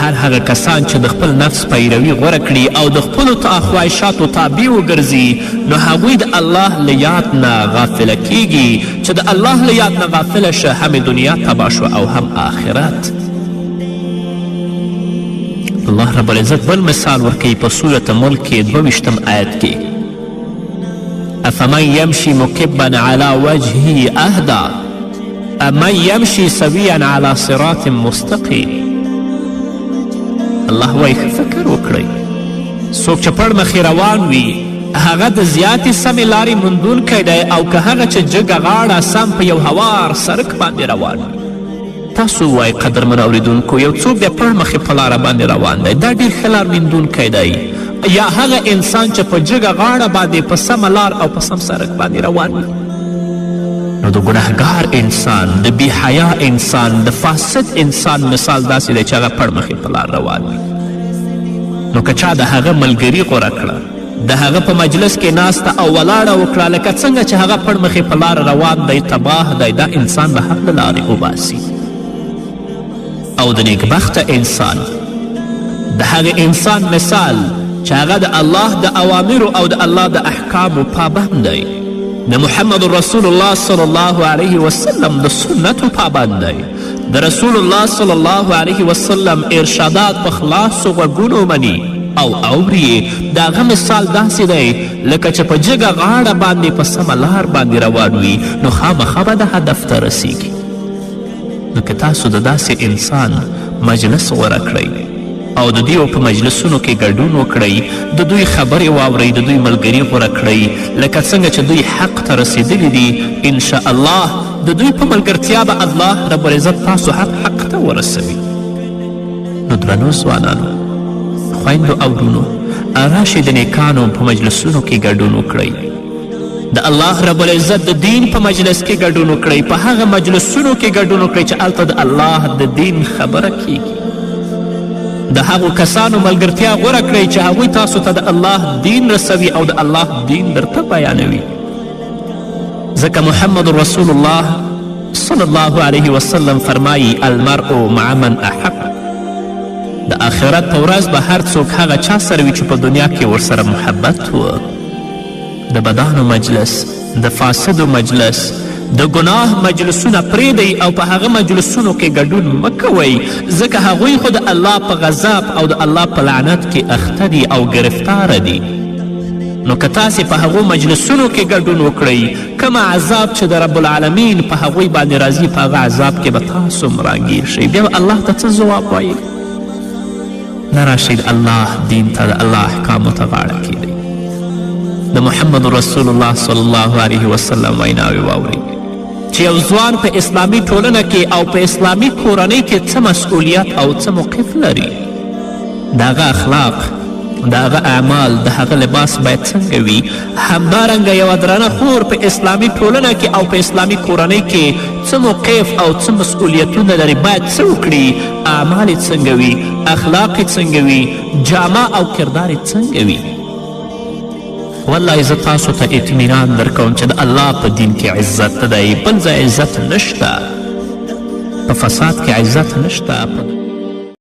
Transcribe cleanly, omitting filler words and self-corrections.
هر هغه کسان چې د خپل نفس پیروي غوره کړي او د خپلو خواهشاتو تابع وګرځي نو هغوی د الله له یاد نه غافله کیږي چې د الله له یاد نه غافله شه هم دنیا تباه شو او هم آخرت. الله رب العزت بل مثال ورکوي په سورة ملک کې 22 آیت کې افمن یمشي مکبا علی وجهه اهدا امن یمشي سویا علی صراط مستقیم. الله وایي ښه فکر وکړئ څوک چې پړ مخې روان وي هغه د زیاتې سمې لارې موندونکی دی او که هغه چې جګه غاړه سم په یو هوار سړک باندې روان وي. تاسو وایئ قدرمن اوریدونکو یو څوک دی پړ مخې په لاره باندې روان دی دا ډېر ښه لار موندونکی دی یا هغه انسان چې په جګه غاړه باندې په سمه لار او په سم سړک باندې روان وي. نو د ګناهګار انسان د بیحیا انسان د فاسد انسان مثال داسې دی چې هغه پړ مخې په لار روان وي. نو که چا د هغه ملګري غوره کړه د هغه په مجلس کې ناسته او ولاړه وکړه لکه څنګه چې هغه پړ مخې په لار روان دی تباه دی دا انسان به حق له لارې وباسي. او د نیکبخته انسان د هغه انسان مثال چې هغه د الله د اوامرو او د الله د احکامو پابند دی د محمد رسول الله صلی الله علیه وسلم د سنتو پابند دی د رسول الله صلی الله علیه وسلم ارشادات په خلاصو غوږونو مني او اوري د هغه مثال داسې دی لکه چې په جګه غاړه باندې په سمه لار باندې روان وي نو خامخا به د هدف ته رسیږي. نو که تاسو د داسې انسان مجلس غوره کړئ او د دوی په مجلسونو کې ګډون وکړئ د دوی خبرې واورئ د دوی ملګري غوره کړئ لکه څنګه چې دوی حق ته رسیدلی دي انشاءالله د دوی په ملګرتیا به الله رب العزت تاسو حق ته ورسوي. نو درنو ځوانانو خویندو او ورونو راشئ د نیکانو په مجلسونو کې ګډون وکړئ د الله رب العزت د دین په مجلس کې ګډون وکړئ په هغه مجلسونو کې ګډون وکړئ چې هلته د الله د دین خبره کیږي. د هغو کسانو ملګرتیا غوره کړئ چې هغوی تاسو ته د الله دین رسوي او د الله دین درته بیانوي. ځکه محمد رسول الله صلی الله علیه وسلم فرمایي المرء مع من احب د آخرت په ورځ به هر څوک هغه چا سره وي چې په دنیا کې ورسره محبت و. د بدانو مجلس د فاسدو مجلس د ګناه مجلسونه پرېږدئ او په هغه مجلسونو کې ګډون مه کوئ ځکه هغوی خو د الله په غضب او د الله په لعنت کې اخته دي او گرفتاره دي. نو که تاسې په هغو مجلسونو کې ګډون وکړئ کومه عذاب چې د رب العالمین په هغوی باندې راځي په هغه عذاب کې به تاسو هم راګیر شئ بیا به الله ته څه ځواب وایي. نه راشئ د الله دین ته د الله احکامو ته غاړه کیږئ د محمد رسول الله صلی الله علیه وسلم ویناوې واورئ چې یو ځوان په اسلامي ټولنه کې او په اسلامي کورنۍ کې څه مسئولیت او څه موقف لري د هغه اخلاق د هغه اعمال د هغه لباس باید څنګه وي همدارنګه یوه درنه خور په اسلامي ټولنه کې او په اسلامي کورنۍ کې څه موقف او څه مسئولیتونه لري باید څه وکړي اعمال یې څنګه وي اخلاق یې څنګه وي جامه او کردار یې څنګه وي. والله زه تاسو ته اطمینان درکوم چې د الله په دین کې عزت دی بل ځای عزت نشته په فساد کې عزت نشته